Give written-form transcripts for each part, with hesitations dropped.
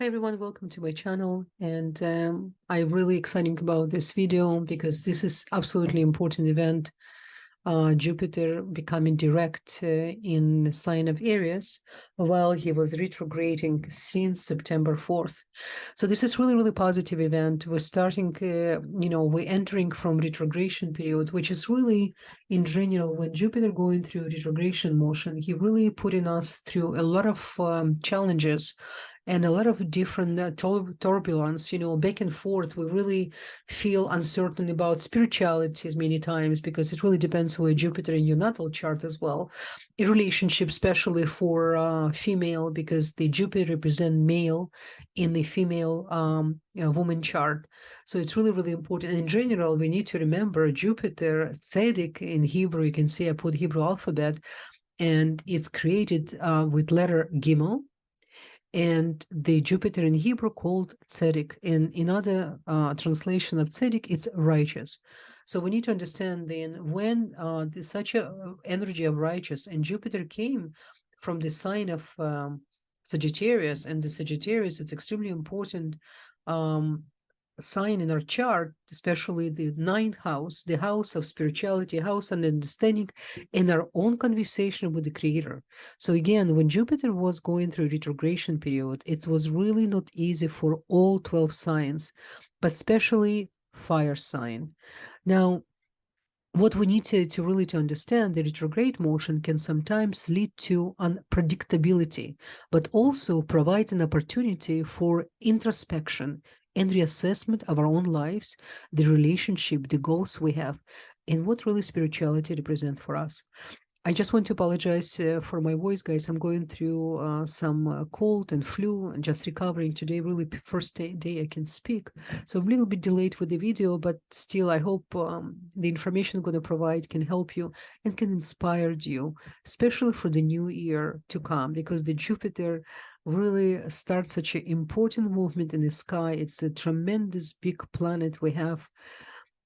Hi everyone, welcome to my channel, and I'm really excited about this video because this is absolutely important event. Jupiter becoming direct in the sign of Aries while he was retrograding since September 4th. So this is really positive event. We're starting, we're entering from retrogradation period, which is really in general, when Jupiter going through retrogradation motion, he really putting us through a lot of challenges and a lot of different turbulence, back and forth. We really feel uncertain about spiritualities many times because it really depends where Jupiter in your natal chart as well. A relationship, especially for female, because the Jupiter represent male in the female woman chart. So it's really important. And in general, we need to remember Jupiter, Tzedek in Hebrew, you can see I put Hebrew alphabet, and it's created with letter Gimel, and the Jupiter in Hebrew called tzedek. And in other translation of tzedek, it's righteous. So we need to understand then when such a energy of righteous, and Jupiter came from the sign of Sagittarius, and the Sagittarius, it's extremely important sign in our chart, especially the ninth house, the house of spirituality, house and understanding, in our own conversation with the Creator. So again, when Jupiter was going through retrogradation period, it was really not easy for all 12 signs, but especially fire sign. Now, what we need to really understand, the retrograde motion can sometimes lead to unpredictability, but also provide an opportunity for introspection and reassessment of our own lives, the relationship, the goals we have, and what really spirituality represents for us. I just want to apologize for my voice, guys. I'm going through some cold and flu and just recovering today. Really first day I can speak. So I'm a little bit delayed with the video, but still I hope the information I'm going to provide can help you and can inspire you, especially for the new year to come, because the Jupiter really starts such an important movement in the sky. It's a tremendous big planet we have.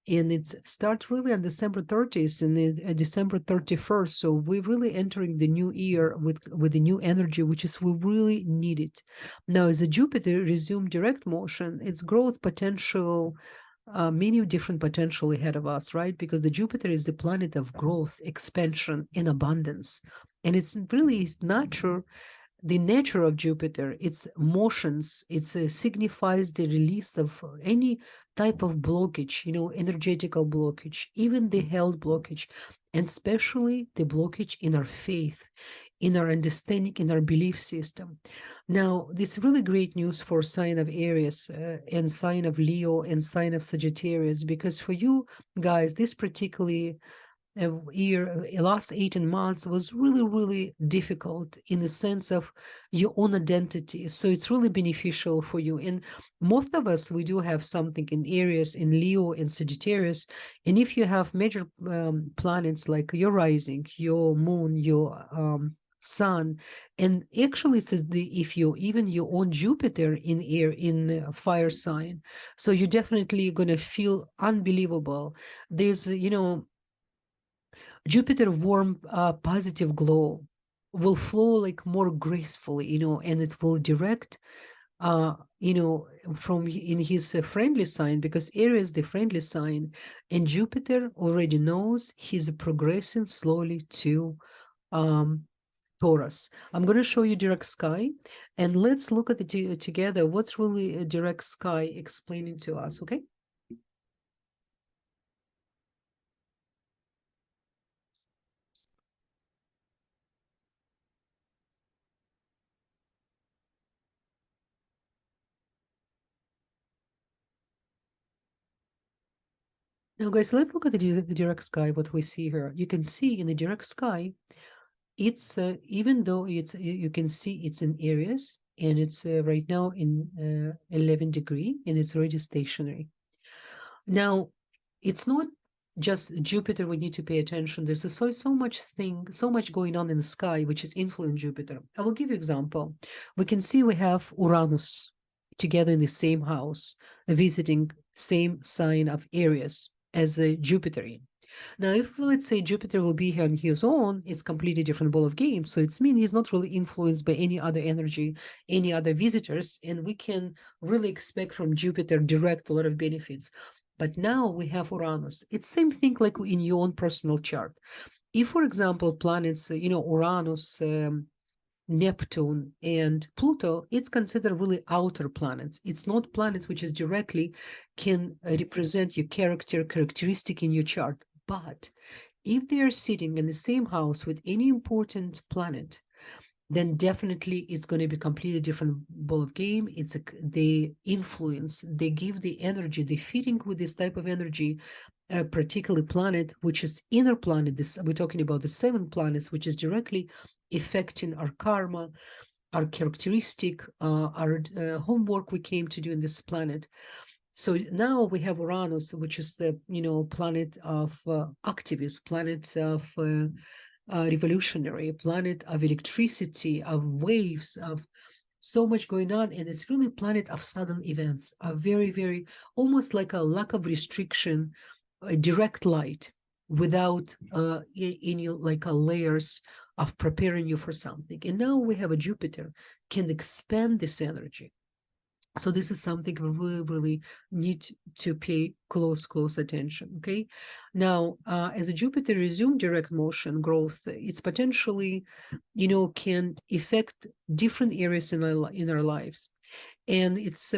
And it starts really on December 30th and December 31st. So we're really entering the new year with the new energy, which is we really need it. Now, as the Jupiter resume direct motion, its growth potential, many different potential ahead of us, right? Because the Jupiter is the planet of growth, expansion, and abundance. And it's really nature. The nature of Jupiter, its motions, it signifies the release of any type of blockage, energetical blockage, even the health blockage, and especially the blockage in our faith, in our understanding, in our belief system. Now, this is really great news for sign of Aries and sign of Leo and sign of Sagittarius, because for you guys, this particularly year, last 18 months was really difficult in the sense of your own identity. So it's really beneficial for you. And most of us, we do have something in Aries, in Leo, and Sagittarius. And if you have major planets like your rising, your moon, your sun, and actually it's if you even your own Jupiter in air, in fire sign, so you're definitely going to feel unbelievable. There's Jupiter warm, positive glow will flow like more gracefully, and it will direct, from in his friendly sign, because Aries the friendly sign, and Jupiter already knows he's progressing slowly to Taurus. I'm going to show you direct sky, and let's look at it together. What's really a direct sky explaining to us, okay? Now, guys, let's look at the direct sky, what we see here. You can see in the direct sky, it's even though it's you can see it's in Aries, and it's right now in 11 degree, and it's already stationary. Now, it's not just Jupiter we need to pay attention. There's so much going on in the sky which is influencing Jupiter. I will give you example. We can see we have Uranus together in the same house, visiting same sign of Aries as Jupiter in. Now, if let's say Jupiter will be here on his own, it's completely different ball of game. So it's mean he's not really influenced by any other energy, any other visitors, and we can really expect from Jupiter direct a lot of benefits. But now we have Uranus. It's same thing like in your own personal chart. If, for example, planets, Uranus, Neptune and Pluto, it's considered really outer planets. It's not planets which is directly can represent your characteristic in your chart. But if they are sitting in the same house with any important planet, then definitely it's going to be completely different ball of game. It's they influence, they give the energy, they fitting with this type of energy, a particular planet, which is inner planet. This we're talking about the 7 planets, which is directly affecting our karma, our characteristic, our homework we came to do in this planet. So now we have Uranus, which is the planet of activists, planet of revolutionary, planet of electricity, of waves, of so much going on, and it's really planet of sudden events, a very, very almost like a lack of restriction, a direct light without any like a layers of preparing you for something. And now we have a Jupiter can expand this energy. So this is something we really, really need to pay close attention, okay? Now, as a Jupiter resume direct motion growth, it's potentially, can affect different areas in our lives. And it's,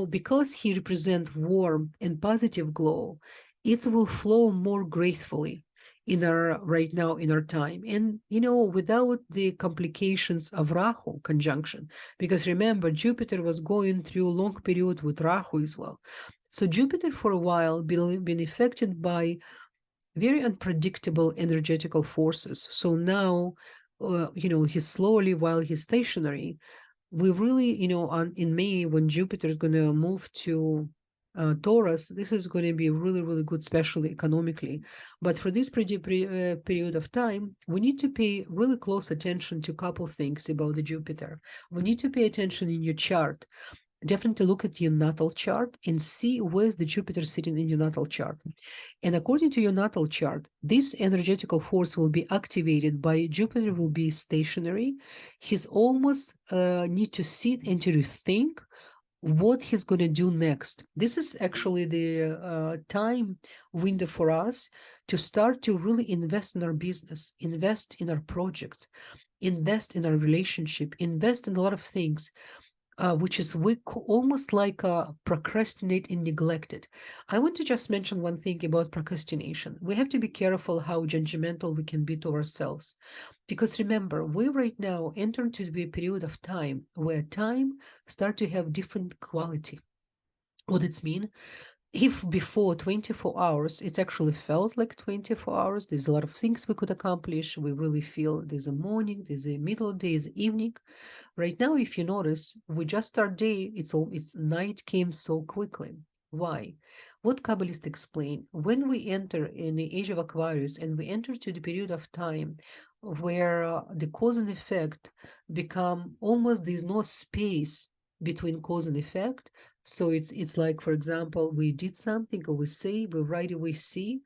because he represents warm and positive glow, it will flow more gracefully in our right now in our time, and without the complications of Rahu conjunction, because remember Jupiter was going through a long period with Rahu as well. So Jupiter for a while been affected by very unpredictable energetical forces. So now he's slowly, while he's stationary, we really in May when Jupiter is going to move to Taurus, this is going to be really, really good, especially economically. But for this period of time, we need to pay really close attention to a couple things about the Jupiter. We need to pay attention in your chart. Definitely look at your natal chart and see where's the Jupiter sitting in your natal chart. And according to your natal chart, this energetical force will be activated by Jupiter will be stationary. He's almost need to sit and to rethink what he's going to do next. This is actually the time window for us to start to really invest in our business, invest in our project, invest in our relationship, invest in a lot of things, which is almost like procrastinate and neglected. I want to just mention one thing about procrastination. We have to be careful how judgmental we can be to ourselves. Because remember, we right now enter into a period of time where time start to have different quality. What it's mean? If before 24 hours, it actually felt like 24 hours, there's a lot of things we could accomplish. We really feel there's a morning, there's a middle day, there's evening. Right now, if you notice, we just start day, it's night came so quickly. Why? What Kabbalists explain, when we enter in the age of Aquarius and we enter to the period of time where the cause and effect become almost, there's no space between cause and effect. So it's like, for example, we did something or we say, we right away see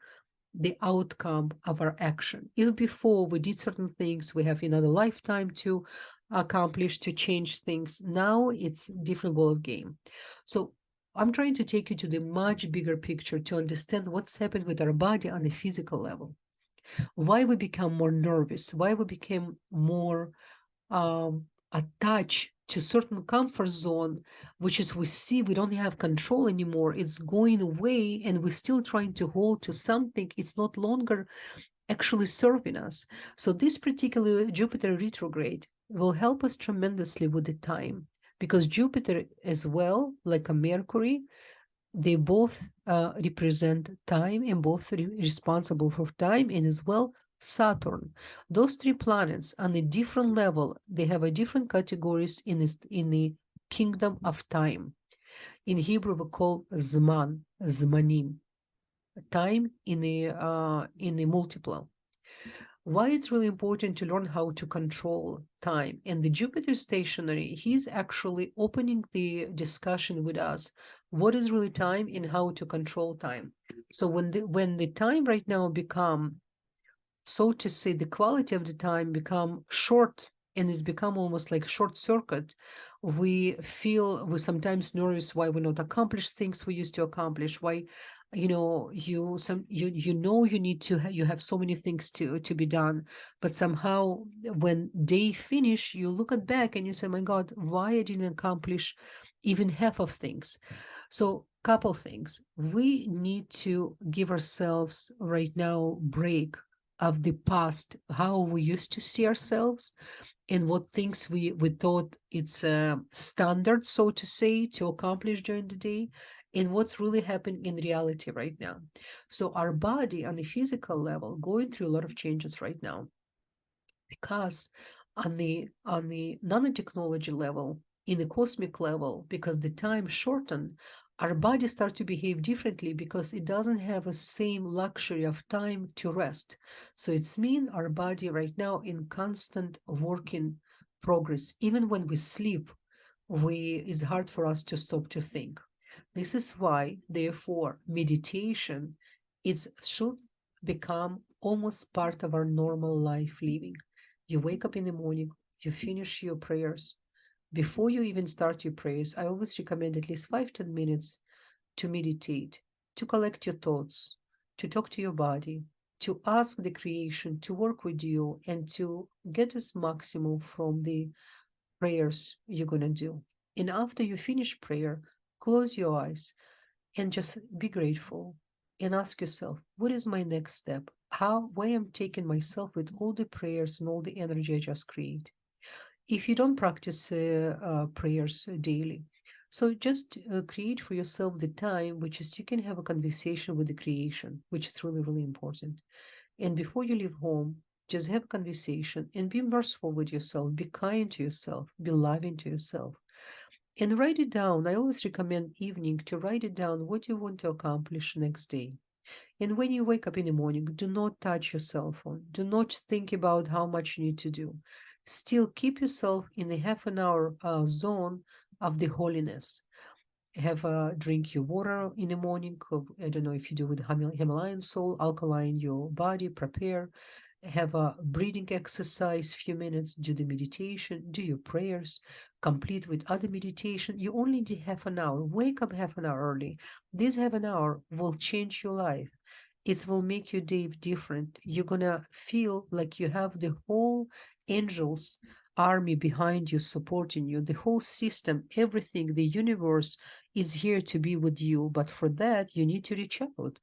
the outcome of our action. If before we did certain things, we have another lifetime to accomplish, to change things. Now it's different ball of game. So I'm trying to take you to the much bigger picture to understand what's happened with our body on a physical level. Why we become more nervous, why we became more attached to certain comfort zone, which is we see we don't have control anymore. It's going away and we're still trying to hold to something. It's not longer actually serving us. So this particular Jupiter retrograde will help us tremendously with the time, because Jupiter as well, like a Mercury, they both represent time and both responsible for time, and as well Saturn. Those 3 planets on a different level, they have a different categories in the kingdom of time. In Hebrew, we call Zman, Zmanim, time in the multiple. Why it's really important to learn how to control time. And the Jupiter stationary, he's actually opening the discussion with us. What is really time and how to control time? So when the time right now become, so to say, the quality of the time become short, and it's become almost like short circuit, we sometimes nervous why we not accomplish things we used to accomplish, why you know you need to you have so many things to be done, but somehow when day finish you look at back and you say, my God, why I didn't accomplish even half of things. So couple things, we need to give ourselves right now break of the past, how we used to see ourselves and what things we thought it's standard, so to say, to accomplish during the day, and what's really happening in reality right now. So our body on the physical level going through a lot of changes right now, because on the nanotechnology level, in the cosmic level, because the time shortened, our body starts to behave differently because it doesn't have a same luxury of time to rest. So it's mean our body right now in constant working progress. Even when we sleep, it's hard for us to stop to think. This is why, therefore, meditation should become almost part of our normal life living. You wake up in the morning, you finish your prayers. Before you even start your prayers, I always recommend at least 5-10 minutes to meditate, to collect your thoughts, to talk to your body, to ask the creation to work with you, and to get as maximum from the prayers you're going to do. And after you finish prayer, close your eyes and just be grateful and ask yourself, what is my next step? Where I'm taking myself with all the prayers and all the energy I just create. If you don't practice prayers daily, so just create for yourself the time, which is you can have a conversation with the creation, which is really, really important. And before you leave home, just have a conversation and be merciful with yourself, be kind to yourself, be loving to yourself. And write it down. I always recommend evening to write it down what you want to accomplish next day. And when you wake up in the morning, do not touch your cell phone. Do not think about how much you need to do. Still keep yourself in a half an hour zone of the holiness. Drink your water in the morning. I don't know if you do with Himalayan salt, alkaline your body, prepare. Have a breathing exercise, few minutes, do the meditation, do your prayers, complete with other meditation. You only need half an hour. Wake up half an hour early. This half an hour will change your life. It will make your day different. You're gonna feel like you have the whole angels army behind you, supporting you, the whole system, everything, the universe is here to be with you. But for that, you need to reach out.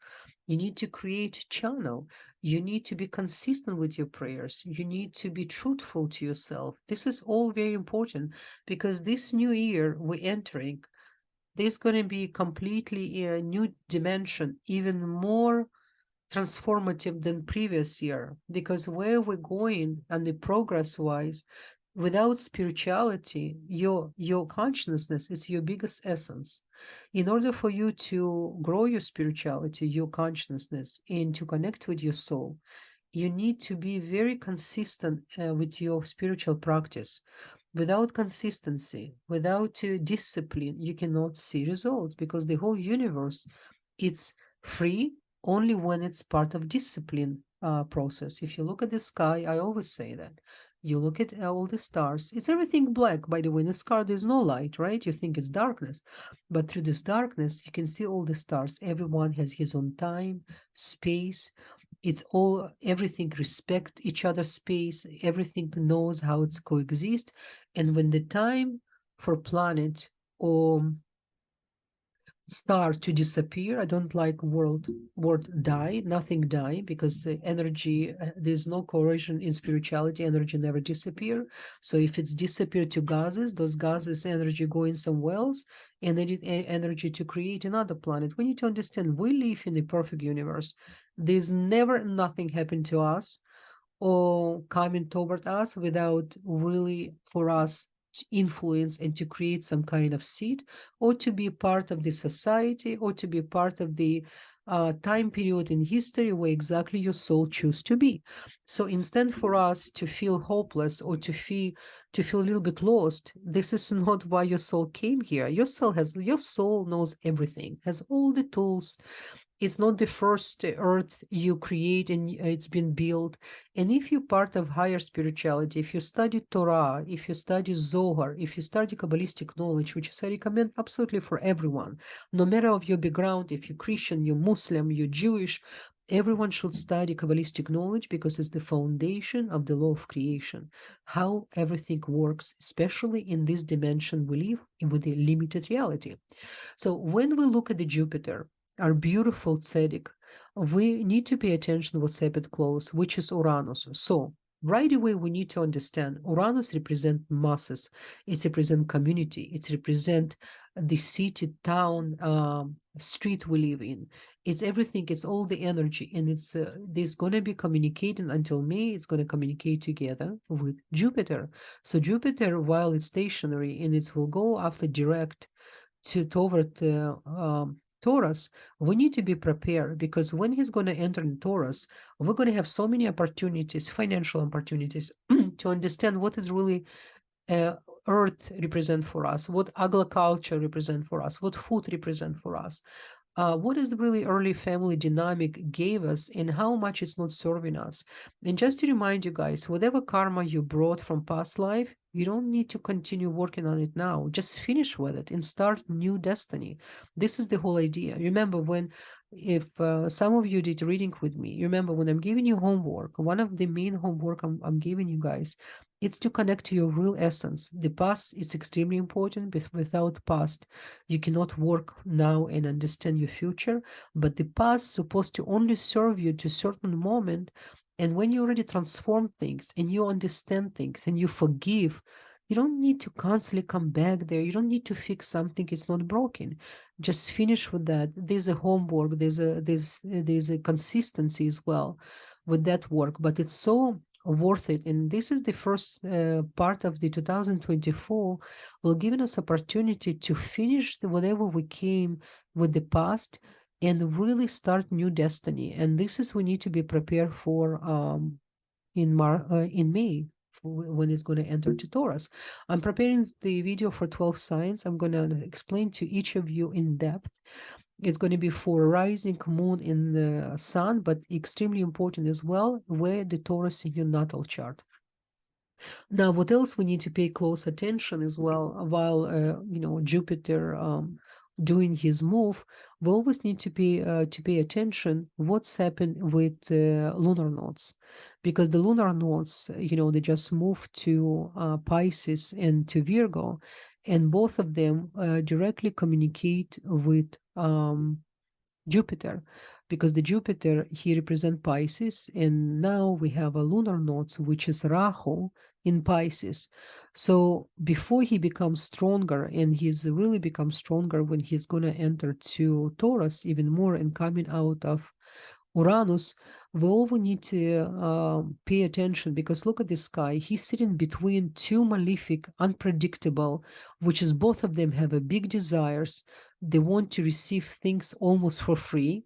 You need to create a channel. You need to be consistent with your prayers. You need to be truthful to yourself. This is all very important because this new year we're entering, there's going to be completely a new dimension, even more transformative than previous year, because where we're going and the progress wise, without spirituality, your consciousness is your biggest essence. In order for you to grow your spirituality, your consciousness, and to connect with your soul, you need to be very consistent with your spiritual practice. Without consistency, without discipline, you cannot see results, because the whole universe, it's free only when it's part of discipline process. If you look at the sky, I always say that. You look at all the stars, it's everything black, by the way. In the sky, there's no light, right? You think it's darkness. But through this darkness, you can see all the stars. Everyone has his own time, space. It's all, everything respect each other's space. Everything knows how it's coexist. And when the time for planet or star to disappear, I don't like word die, nothing die, because the energy, there's no correlation in spirituality, energy never disappear. So if it's disappeared to gases, those gases energy going somewhere else, and they need energy to create another planet. We need to understand we live in a perfect universe. There's never nothing happened to us or coming toward us without really for us influence and to create some kind of seed, or to be part of the society, or to be part of the time period in history where exactly your soul choose to be. So instead for us to feel hopeless or to feel a little bit lost, this is not why your soul came here. Your soul knows everything, has all the tools, It's not the first earth you create and it's been built. And if you're part of higher spirituality, if you study Torah, if you study Zohar, if you study Kabbalistic knowledge, which I recommend absolutely for everyone, no matter of your background, if you're Christian, you're Muslim, you're Jewish, everyone should study Kabbalistic knowledge because it's the foundation of the law of creation, how everything works, especially in this dimension we live in with the limited reality. So when we look at the Jupiter, our beautiful tzedek, we need to pay attention what's happened close, which is Uranus. So right away, we need to understand Uranus represents masses. It represents community. It represents the city, town, street we live in. It's everything. It's all the energy. And it's going to be communicating until May. It's going to communicate together with Jupiter. So Jupiter, while it's stationary and it will go after direct toward Taurus, we need to be prepared because when he's going to enter in Taurus, we're going to have so many opportunities, financial opportunities, to understand what is really Earth represent for us, what agriculture represent for us, what food represent for us, what is the really early family dynamic gave us and how much it's not serving us. And just to remind you guys, whatever karma you brought from past life, you don't need to continue working on it now. Just finish with it and start new destiny. This is the whole idea. Remember if some of you did reading with me, remember when I'm giving you homework, one of the main homework I'm giving you guys, it's to connect to your real essence. The past is extremely important, but without past, you cannot work now and understand your future. But the past is supposed to only serve you to a certain moment. And when you already transform things and you understand things and you forgive, you don't need to constantly come back there. You don't need to fix something it's not broken. Just finish with that. There's a homework. There's a consistency as well with that work. But it's so worth it. And this is the first part of the 2024 will give us opportunity to finish whatever we came with the past and really start new destiny. And this is we need to be prepared for in May when it's going to enter to Taurus. I'm preparing the video for 12 signs. I'm going to explain to each of you in depth. It's going to be for rising moon in the sun, but extremely important as well, where the Taurus in your natal chart. Now, what else we need to pay close attention as well while Jupiter doing his move, we always need to pay attention what's happened with lunar nodes, because the lunar nodes, they just moved to Pisces and to Virgo, and both of them directly communicate with Jupiter, because the Jupiter, he represents Pisces, and now we have a lunar nodes, which is Rahu in Pisces. So before he becomes stronger, and he's really becomes stronger when he's going to enter to Taurus even more and coming out of Uranus, we all need to pay attention, because look at the sky. He's sitting between two malefic, unpredictable, which is both of them have a big desires. They want to receive things almost for free.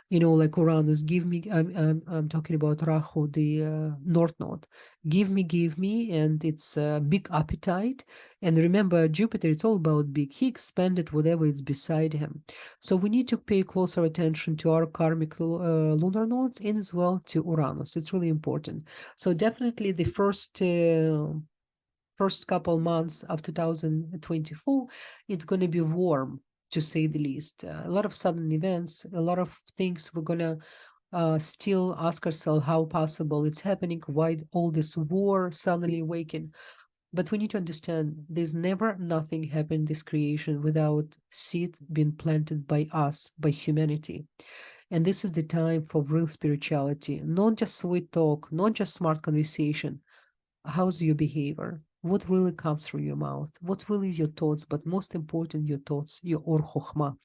Like Uranus, give me, I'm talking about Rahu, the North Node. Give me, and it's a big appetite. And remember, Jupiter, it's all about big. He expanded whatever is beside him. So we need to pay closer attention to our karmic lunar nodes and as well to Uranus. It's really important. So definitely the first couple months of 2024, it's going to be warm, to say the least. A lot of sudden events, a lot of things we're going to still ask ourselves how possible it's happening, why all this war suddenly awaken. But we need to understand there's never nothing happened in this creation without seed being planted by us, by humanity. And this is the time for real spirituality, not just sweet talk, not just smart conversation. How's your behavior? What really comes through your mouth? What really is your thoughts? But most important, your thoughts, your Or Chokhmah.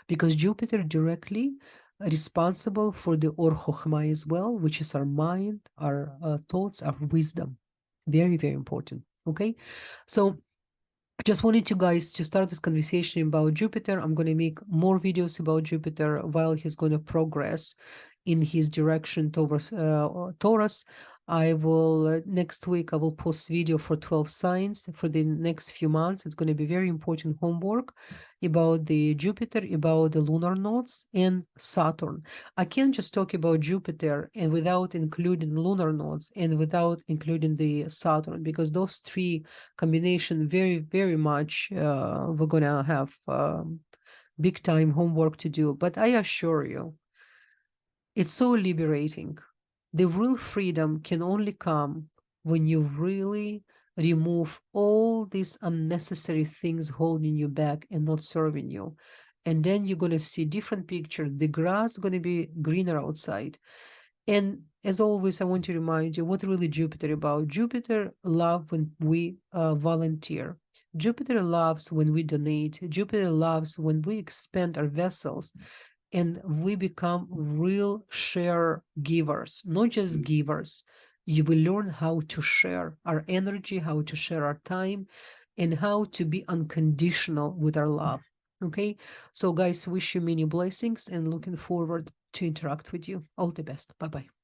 Because Jupiter directly responsible for the Or Chokhmah as well, which is our mind, our thoughts, our wisdom. Very, very important. Okay? So just wanted you guys to start this conversation about Jupiter. I'm going to make more videos about Jupiter while he's going to progress in his direction towards Taurus. I will, next week, I will post video for 12 signs for the next few months. It's going to be very important homework about the Jupiter, about the lunar nodes, and Saturn. I can't just talk about Jupiter and without including lunar nodes and without including the Saturn, because those three combination very, very much, we're going to have big time homework to do. But I assure you, it's so liberating. The real freedom can only come when you really remove all these unnecessary things holding you back and not serving you. And then you're going to see different picture. The grass is going to be greener outside. And as always, I want to remind you what really Jupiter about. Jupiter loves when we volunteer. Jupiter loves when we donate. Jupiter loves when we expand our vessels and we become real share givers, not just givers. You will learn how to share our energy, how to share our time, and how to be unconditional with our love. Okay, so guys, wish you many blessings and looking forward to interact with you. All the best. Bye-bye.